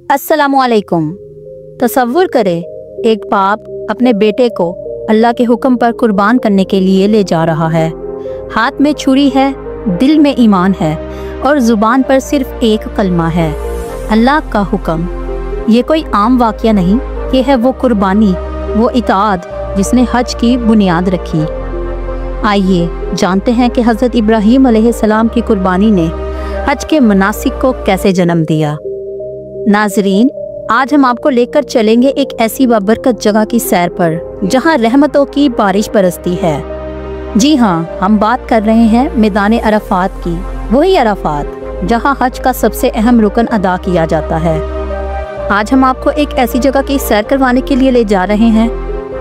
अस्सलामुअलैकुम। तसव्वुर करें, एक बाप अपने बेटे को अल्लाह के हुक्म पर कुर्बान करने के लिए ले जा रहा है। हाथ में छुरी है, दिल में ईमान है और ज़ुबान पर सिर्फ एक कलमा है, अल्लाह का हुक्म। ये कोई आम वाक़या नहीं, ये है वो कुर्बानी, वो इताअत जिसने हज की बुनियाद रखी। आइए जानते हैं कि हज़रत इब्राहीम अलैहिस्सलाम की कुर्बानी ने हज के मनासिक को कैसे जन्म दिया। नाज़रीन, आज हम आपको लेकर चलेंगे एक ऐसी बाबरकत जगह की सैर पर जहां रहमतों की बारिश बरसती है। जी हाँ, हम बात कर रहे हैं मैदान अरफात की, वही अरफात जहां हज का सबसे अहम रुकन अदा किया जाता है। आज हम आपको एक ऐसी जगह की सैर करवाने के लिए ले जा रहे हैं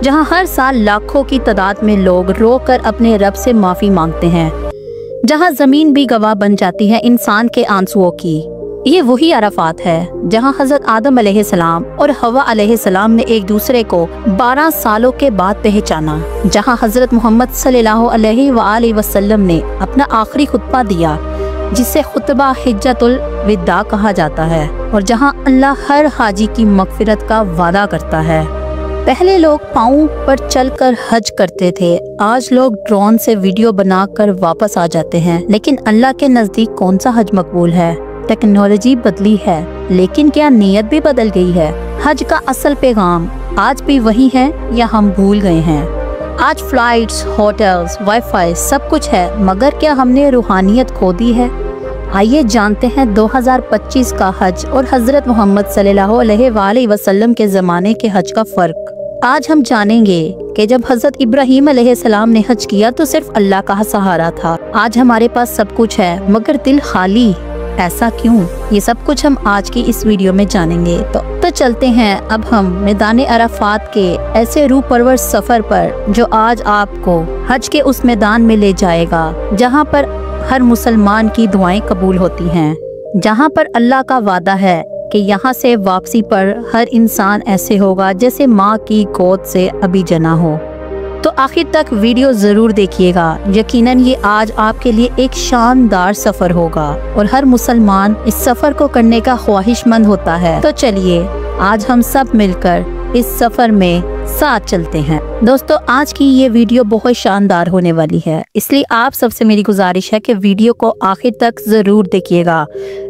जहां हर साल लाखों की तादाद में लोग रोकर अपने रब से माफ़ी मांगते हैं, जहां ज़मीन भी गवाह बन जाती है इंसान के आंसुओं की। ये वही अरफात है जहां हज़रत आदम अलैहिस्सलाम और हवा अलैहिस्सलाम ने एक दूसरे को 12 सालों के बाद पहचाना, जहां हज़रत मोहम्मद सल्लल्लाहु अलैहि वसल्लम ने अपना आखिरी खुतबा दिया, जिसे खुतबा हिज्जतुल विदा कहा जाता है, और जहां अल्लाह हर हाजी की मगफिरत का वादा करता है। पहले लोग पाँव पर चलकर हज करते थे, आज लोग ड्रोन से वीडियो बनाकर वापस आ जाते हैं। लेकिन अल्लाह के नज़दीक कौन सा हज मकबूल है? टेक्नोलॉजी बदली है, लेकिन क्या नीयत भी बदल गई है? हज का असल पैगाम आज भी वही है या हम भूल गए हैं? आज फ्लाइट्स, होटल्स, वाईफाई सब कुछ है, मगर क्या हमने रूहानियत खो दी है? आइए जानते हैं 2025 का हज और हज़रत मोहम्मद सल्लल्लाहु अलैहि वसल्लम के ज़माने के हज का फ़र्क। आज हम जानेंगे कि जब हज़रत इब्राहीम अलैहिस्सलाम ने हज किया तो सिर्फ अल्लाह का सहारा था। आज हमारे पास सब कुछ है मगर दिल खाली, ऐसा क्यों? ये सब कुछ हम आज की इस वीडियो में जानेंगे। तो चलते हैं अब हम मैदान अरफात के ऐसे रूह परवर सफ़र पर जो आज आपको हज के उस मैदान में ले जाएगा जहाँ पर हर मुसलमान की दुआएं कबूल होती हैं, जहाँ पर अल्लाह का वादा है कि यहाँ से वापसी पर हर इंसान ऐसे होगा जैसे माँ की गोद से अभी जना हो। तो आखिर तक वीडियो ज़रूर देखिएगा, यकीनन ये आज आपके लिए एक शानदार सफ़र होगा और हर मुसलमान इस सफ़र को करने का ख्वाहिशमंद होता है। तो चलिए आज हम सब मिलकर इस सफ़र में साथ चलते हैं। दोस्तों, आज की ये वीडियो बहुत शानदार होने वाली है, इसलिए आप सबसे मेरी गुजारिश है कि वीडियो को आखिर तक ज़रूर देखिएगा।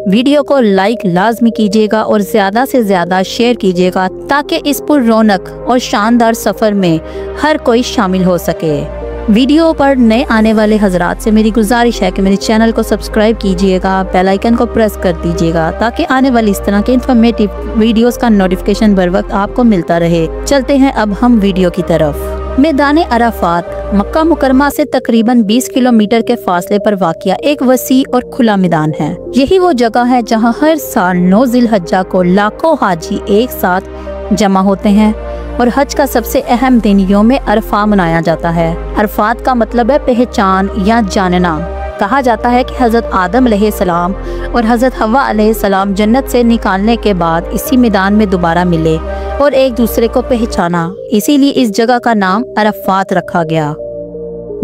वीडियो को लाइक लाजमी कीजिएगा और ज़्यादा से ज़्यादा शेयर कीजिएगा ताकि इस पुर रौनक और शानदार सफ़र में हर कोई शामिल हो सके। वीडियो पर नए आने वाले हजरात से मेरी गुजारिश है कि मेरे चैनल को सब्सक्राइब कीजिएगा, बेल आइकन को प्रेस कर दीजिएगा ताकि आने वाली इस तरह के इन्फॉर्मेटिव वीडियोस का नोटिफिकेशन बर वक्त आपको मिलता रहे। चलते हैं अब हम वीडियो की तरफ। मैदान अरफात मक्का मुकरमा से तकरीबन 20 किलोमीटर के फासले पर वाक़िया एक वसी और खुला मैदान है। यही वो जगह है जहां हर साल 9 ज़िलहज्जा को लाखों हाजी एक साथ जमा होते हैं और हज का सबसे अहम दिन यौम अरफा मनाया जाता है। अरफात का मतलब है पहचान या जानना। कहा जाता है कि हज़रत आदम अलैहिस्सलाम और हज़रत हवा अलैहिस्सलाम जन्नत से निकालने के बाद इसी मैदान में दोबारा मिले और एक दूसरे को पहचाना, इसीलिए इस जगह का नाम अरफात रखा गया।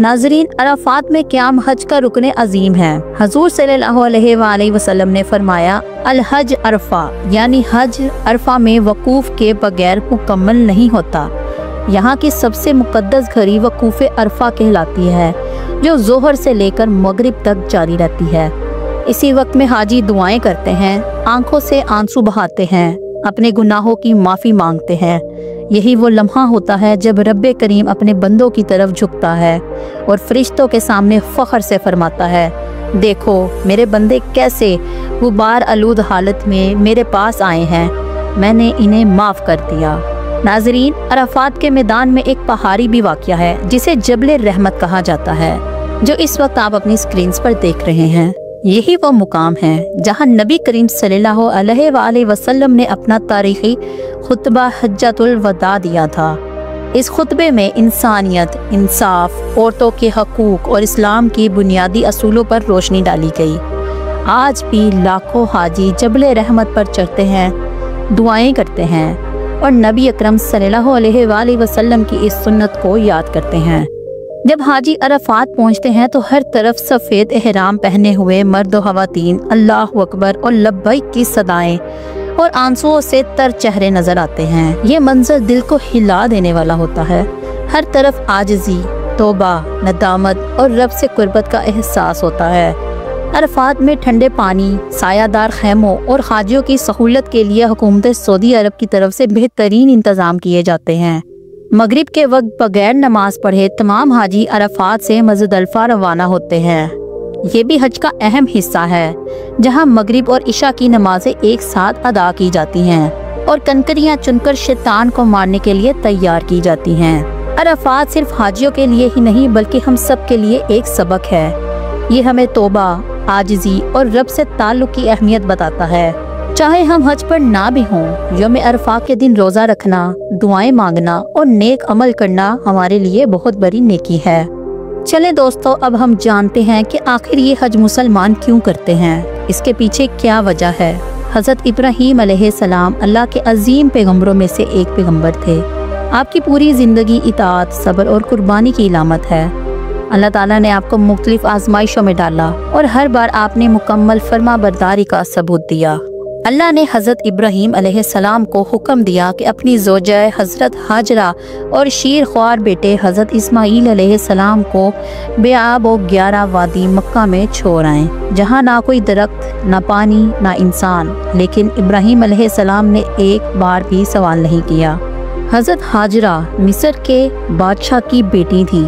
नाजरीन, अरफात में क़याम हज का रुकन अजीम है। हजूर सल्लल्लाहु अलैहि वसल्लम ने फरमाया, अल हज अरफा, यानी हज अरफा में वकूफ़ के बगैर मुकम्मल नहीं होता। यहाँ की सबसे मुक़द्दस घड़ी वकूफ़ अरफा कहलाती है, जो ज़ोहर से लेकर मगरिब तक जारी रहती है। इसी वक्त में हाजी दुआएं करते हैं, आंखों से आंसू बहाते हैं, अपने गुनाहों की माफ़ी मांगते हैं। यही वो लम्हा होता है जब रब्बे करीम अपने बंदों की तरफ झुकता है और फरिश्तों के सामने फ़ख्र से फरमाता है, देखो मेरे बंदे कैसे गुबार आलूद हालत में मेरे पास आए हैं, मैंने इन्हें माफ़ कर दिया। नाजरीन, अरफात के मैदान में एक पहाड़ी भी वाक़या है जिसे जबल रहमत कहा जाता है, जो इस वक्त आप अपनी स्क्रीन पर देख रहे हैं। यही वो मुकाम है जहां नबी करीम सल्लल्लाहु अलैहि वसल्लम ने अपना तारीख़ी खुतबा हज्जतुल वदा दिया था। इस खुतबे में इंसानियत, इंसाफ, औरतों के हकूक़ और इस्लाम की बुनियादी असूलों पर रोशनी डाली गई। आज भी लाखों हाजी जबल रहमत पर चढ़ते हैं, दुआएं करते हैं और नबी अकरम सल्लल्लाहु अलैहि वसल्लम की इस सुन्नत को याद करते हैं। जब हाजी अरफात पहुंचते हैं तो हर तरफ सफ़ेद एहराम पहने हुए मर्द व ख़वातीन अल्लाह अकबर और लब्बैक की सदाएं और आंसुओं से तर चेहरे नजर आते हैं। ये मंजर दिल को हिला देने वाला होता है। हर तरफ आजिज़ी, तौबा, नदामत और रब से कुर्बत का एहसास होता है। अरफात में ठंडे पानी, सायादार खैमों और हाजियों की सहूलत के लिए हुकूमत सऊदी अरब की तरफ से बेहतरीन इंतजाम किए जाते हैं। मगरिब के वक्त बगैर नमाज पढ़े तमाम हाजी अरफात से मुज़दलिफ़ा रवाना होते हैं। ये भी हज का अहम हिस्सा है, जहां मगरिब और इशा की नमाजें एक साथ अदा की जाती हैं और कंकरियां चुनकर शैतान को मारने के लिए तैयार की जाती हैं। अरफात सिर्फ हाजियों के लिए ही नहीं बल्कि हम सब के लिए एक सबक है। ये हमें तौबा, आजिज़ी और रब से ताल्लुक़ की अहमियत बताता है। चाहे हम हज पर ना भी हों, यौम अरफा के दिन रोज़ा रखना, दुआएं मांगना और नेक अमल करना हमारे लिए बहुत बड़ी नेकी है। चलें दोस्तों, अब हम जानते हैं कि आखिर ये हज मुसलमान क्यों करते हैं, इसके पीछे क्या वजह है। हज़रत इब्राहीम अलैहिस्सलाम अल्लाह के अजीम पैगम्बरों में से एक पैगम्बर थे। आपकी पूरी ज़िंदगी इताअत, सब्र और कुर्बानी की इलामत है। अल्लाह ताला ने आपको मुख्तलिफ आजमाइशों में डाला और हर बार आपने मुकम्मल फर्माबरदारी का सबूत दिया। अल्लाह ने हज़रत इब्राहीम अलैहिस्सलाम को हुक्म दिया कि अपनी ज़ौजा हज़रत हाजरा और शीर ख्वार बेटे हज़रत इस्माईल अलैहिस्सलाम को बेआब और 11 वादी मक्का में छोड़ आएं, जहाँ ना कोई दरख्त, ना पानी, ना इंसान। लेकिन इब्राहीम अलैहिस्सलाम ने एक बार भी सवाल नहीं किया। हज़रत हाजरा मिस्र के बादशाह की बेटी थी।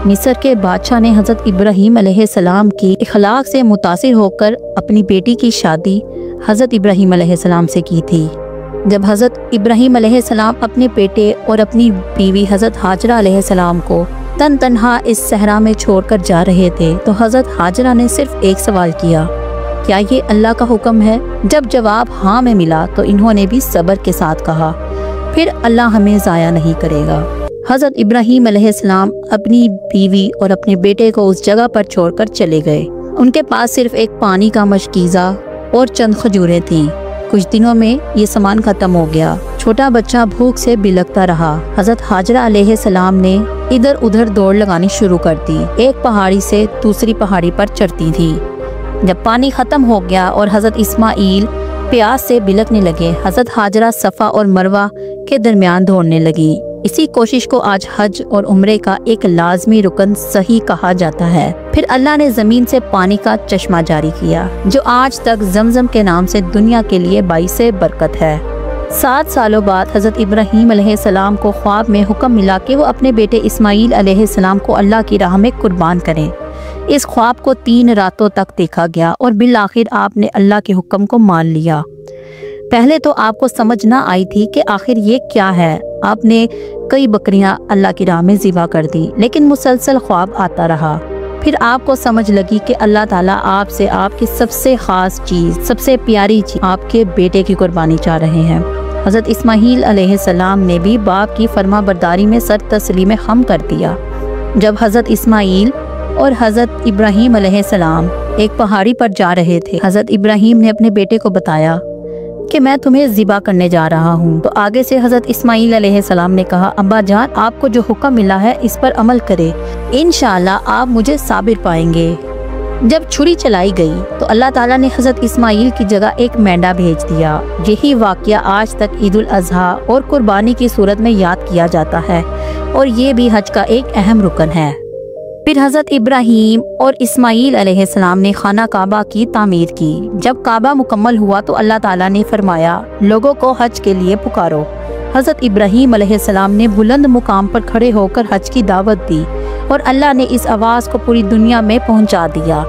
मिस्र के बादशाह ने हज़रत इब्राहीम अलैहिस्सलाम की इखलाक से मुतासिर होकर अपनी बेटी की शादी हज़रत इब्राहीम अलैहिस्सलाम से की थी। जब हज़रत इब्राहीम अलैहिस्सलाम अपने बेटे और अपनी बीवी हज़रत हाजरा अलैहिस्सलाम को तन्हा इस सहरा में छोड़कर जा रहे थे, तो हज़रत हाजरा ने सिर्फ एक सवाल किया, क्या ये अल्लाह का हुक्म है? जब जवाब हाँ में मिला तो इन्होंने भी सब्र के साथ कहा, फिर अल्लाह हमें ज़ाया नहीं करेगा। हज़रत इब्राहीम अलैहिस्सलाम अपनी बीवी और अपने बेटे को उस जगह पर छोड़कर चले गए। उनके पास सिर्फ एक पानी का मशकीज़ा और चंद खजूरें थीं। कुछ दिनों में ये सामान खत्म हो गया। छोटा बच्चा भूख से बिलखता रहा। हज़रत हाजरा अलैहिस्सलाम ने इधर उधर दौड़ लगानी शुरू कर दी। एक पहाड़ी से दूसरी पहाड़ी पर चढ़ती थी। जब पानी खत्म हो गया और हज़रत इस्माईल प्यास से बिलखने लगे, हज़रत हाजरा सफ़ा और मरवा के दरमियान दौड़ने लगी। इसी कोशिश को आज हज और उम्रे का एक लाजमी रुकन सही कहा जाता है। फिर अल्लाह ने ज़मीन से पानी का चश्मा जारी किया, जो आज तक जमजम के नाम से दुनिया के लिए बाइसे बरकत है। 7 सालों बाद हज़रत इब्राहीम अलैहिस्सलाम को ख्वाब में हुक्म मिला कि वो अपने बेटे इस्माईल अलैहिस्सलाम को अल्लाह की राह में कुर्बान करें। इस ख्वाब को 3 रातों तक देखा गया और बिल आखिर आपने अल्लाह के हुक्म को मान लिया। पहले तो आपको समझ ना आई थी कि आखिर ये क्या है। आपने कई बकरियां अल्लाह की राह में ज़िबा कर दी, लेकिन मुसलसल ख्वाब आता रहा। फिर आपको समझ लगी कि अल्लाह ताला आपसे आपकी सबसे ख़ास चीज़, सबसे प्यारी चीज़, आपके बेटे की कुर्बानी चाह रहे हैं। हज़रत इस्माईल अलैहिस्सलाम ने भी बाप की फरमाबरदारी में सर तस्लीम हम कर दिया। जब हज़रत इस्माईल और हज़रत इब्राहीम अलैहिस्सलाम एक पहाड़ी पर जा रहे थे, हज़रत इब्राहीम ने अपने बेटे को बताया कि मैं तुम्हें ज़िबा करने जा रहा हूँ। तो आगे से हज़रत इस्माईल अलैहिस्सलाम ने कहा, अब्बा जान, आपको जो हुक्म मिला है इस पर अमल करें, इंशाअल्लाह आप मुझे साबिर पाएंगे। जब छुरी चलाई गई तो अल्लाह ताला ने हज़रत इस्माईल की जगह एक मेंढा भेज दिया। यही वाक़या आज तक ईद उल अज़हा और कुर्बानी की सूरत में याद किया जाता है और ये भी हज का एक अहम रुकन है। फिर हज़रत इब्राहीम और इस्माईल अलैहिस्सलाम ने खाना काबा की तामीर की। जब काबा मुकम्मल हुआ तो अल्लाह ताला ने फरमाया, लोगों को हज के लिए पुकारो। हज़रत इब्राहीम अलैहिस्सलाम ने बुलंद मुकाम पर खड़े होकर हज की दावत दी और अल्लाह ने इस आवाज़ को पूरी दुनिया में पहुंचा दिया।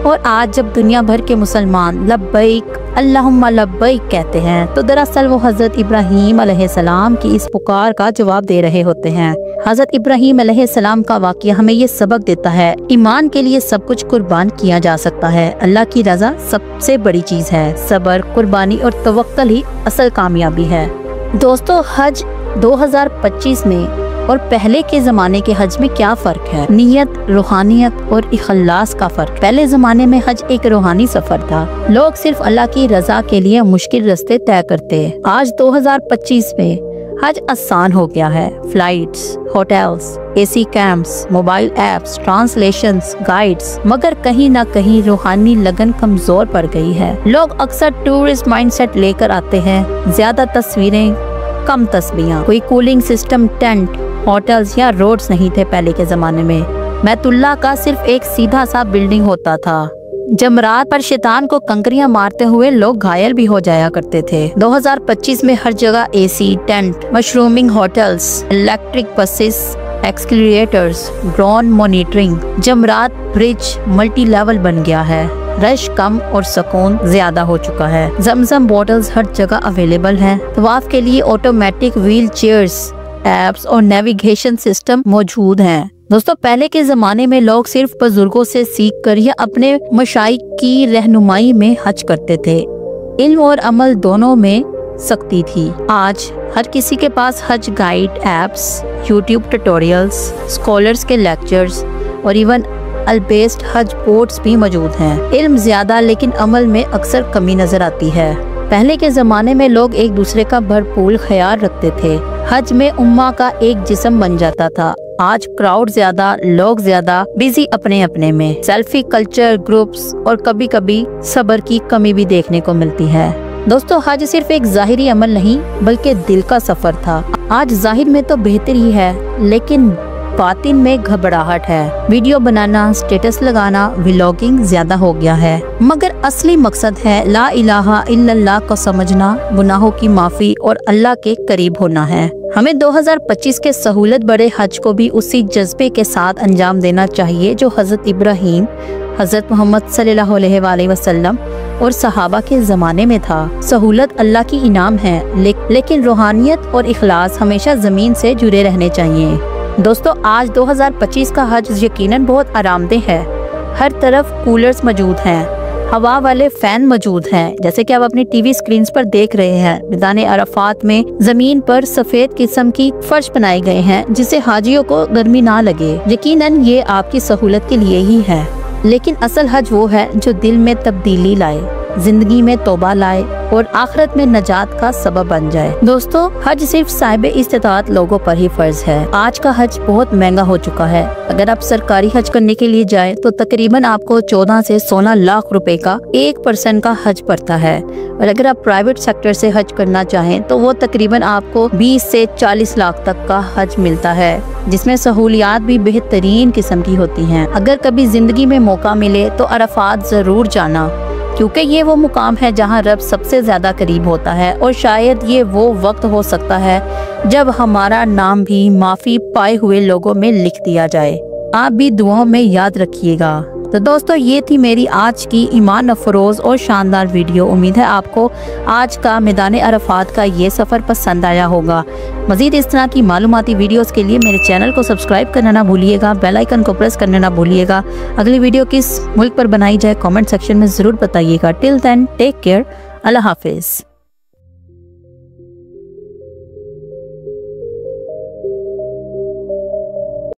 और आज जब दुनिया भर के मुसलमान लब्बैक अल्लाहुम्मा लब्बैक कहते हैं, तो दरअसल वो हज़रत इब्राहीम अलैहिस्सलाम की इस पुकार का जवाब दे रहे होते हैं। हज़रत इब्राहीम अलैहिस्सलाम का वाक़या हमें ये सबक देता है, ईमान के लिए सब कुछ कुर्बान किया जा सकता है। अल्लाह की रज़ा सबसे बड़ी चीज़ है। सब्र, कुर्बानी और तवक्कुल ही असल कामयाबी है। दोस्तों, हज 2025 में और पहले के ज़माने के हज में क्या फ़र्क है? नीयत, रूहानियत और इखलास का फ़र्क। पहले ज़माने में हज एक रूहानी सफ़र था। लोग सिर्फ अल्लाह की रज़ा के लिए मुश्किल रास्ते तय करते। आज 2025 में हज आसान हो गया है। Flights, hotels, AC camps, mobile apps, translations, guides, मगर कहीं ना कहीं रूहानी लगन कमजोर पड़ गई है। लोग अक्सर टूरिस्ट माइंडसेट लेकर आते हैं, ज्यादा तस्वीरें, कम तस्बीहां। कोई कूलिंग सिस्टम, टेंट, होटल्स या रोड्स नहीं थे पहले के जमाने में। बैतुल्लाह का सिर्फ एक सीधा सा बिल्डिंग होता था। जमरात पर शैतान को कंकरियां मारते हुए लोग घायल भी हो जाया करते थे। 2025 में हर जगह AC, tent, mushrooming hotels, electric buses, escalators, drone monitoring, Jamarat bridge multi level बन गया है। रश कम और सुकून ज्यादा हो चुका है। जमजम बॉटल्स हर जगह अवेलेबल हैं। तवाफ के लिए ऑटोमेटिक व्हील चेयर्स, एप्स और नेविगेशन सिस्टम मौजूद हैं। दोस्तों, पहले के जमाने में लोग सिर्फ बुजुर्गों से सीख कर या अपने मशाइख की रहनुमाई में हज करते थे। इल्म और अमल दोनों में सख्ती थी। आज हर किसी के पास हज guide apps, YouTube tutorials, scholars के लेक्चर्स और इवन अल-बेस्ड हज बोर्ड्स भी मौजूद हैं। इल्म ज्यादा लेकिन अमल में अक्सर कमी नजर आती है। पहले के जमाने में लोग एक दूसरे का भरपूर ख्याल रखते थे। हज में उम्मा का एक जिस्म बन जाता था। आज क्राउड ज्यादा, लोग ज्यादा बिजी अपने अपने में। सेल्फी कल्चर, ग्रुप्स और कभी कभी सब्र की कमी भी देखने को मिलती है। दोस्तों, हज सिर्फ एक जाहिरी अमल नहीं बल्कि दिल का सफर था। आज जाहिर में तो बेहतर ही है लेकिन बातिन में घबराहट है। वीडियो बनाना, स्टेटस लगाना, व्लॉगिंग ज्यादा हो गया है, मगर असली मकसद है ला इलाहा इल्लल्लाह को समझना, गुनाहों की माफी और अल्लाह के करीब होना है। हमें 2025 के सहूलत बड़े हज को भी उसी जज्बे के साथ अंजाम देना चाहिए जो हजरत इब्राहीम, हजरत मोहम्मद सल्लल्लाहु अलैहि वसल्लम और सहाबा के जमाने में था। सहूलत अल्लाह की इनाम है, लेकिन रूहानियत और इखलास हमेशा जमीन से जुड़े रहने चाहिए। दोस्तों, आज 2025 का हज यकीनन बहुत आरामदेह है। हर तरफ कूलर्स मौजूद हैं, हवा वाले फैन मौजूद हैं, जैसे कि आप अपनी टीवी स्क्रीन पर देख रहे हैं। मैदान अरफात में जमीन पर सफेद किस्म की फर्श बनाए गए हैं जिससे हाजियों को गर्मी ना लगे। यकीनन ये आपकी सहूलत के लिए ही है, लेकिन असल हज वो है जो दिल में तब्दीली लाए, जिंदगी में तौबा लाए और आखिरत में नजात का सबब बन जाए। दोस्तों, हज सिर्फ साहिब इस्तिताअत लोगों पर ही फर्ज है। आज का हज बहुत महंगा हो चुका है। अगर आप सरकारी हज करने के लिए जाएं तो तकरीबन आपको 14 से 16 लाख रुपए का 1% का हज पड़ता है, और अगर आप प्राइवेट सेक्टर से हज करना चाहें तो वो तकरीबन आपको 20 से 40 लाख तक का हज मिलता है, जिसमें सहूलियात भी बेहतरीन किस्म की होती हैं। अगर कभी जिंदगी में मौका मिले तो अरफात जरूर जाना, क्योंकि ये वो मुकाम है जहाँ रब सबसे ज्यादा करीब होता है, और शायद ये वो वक्त हो सकता है जब हमारा नाम भी माफी पाए हुए लोगों में लिख दिया जाए। आप भी दुआओं में याद रखिएगा। तो दोस्तों, ये थी मेरी आज की ईमान अफरोज और शानदार वीडियो। उम्मीद है आपको आज का मैदान अरफात का ये सफ़र पसंद आया होगा। मज़ीद इस तरह की मालूमाती वीडियोस के लिए मेरे चैनल को सब्सक्राइब करना ना भूलिएगा, बेल आइकन को प्रेस करना ना भूलिएगा। अगली वीडियो किस मुल्क पर बनाई जाए कमेंट सेक्शन में ज़रूर बताइएगा। टिल देन टेक केयर, अल्लाह हाफिज़।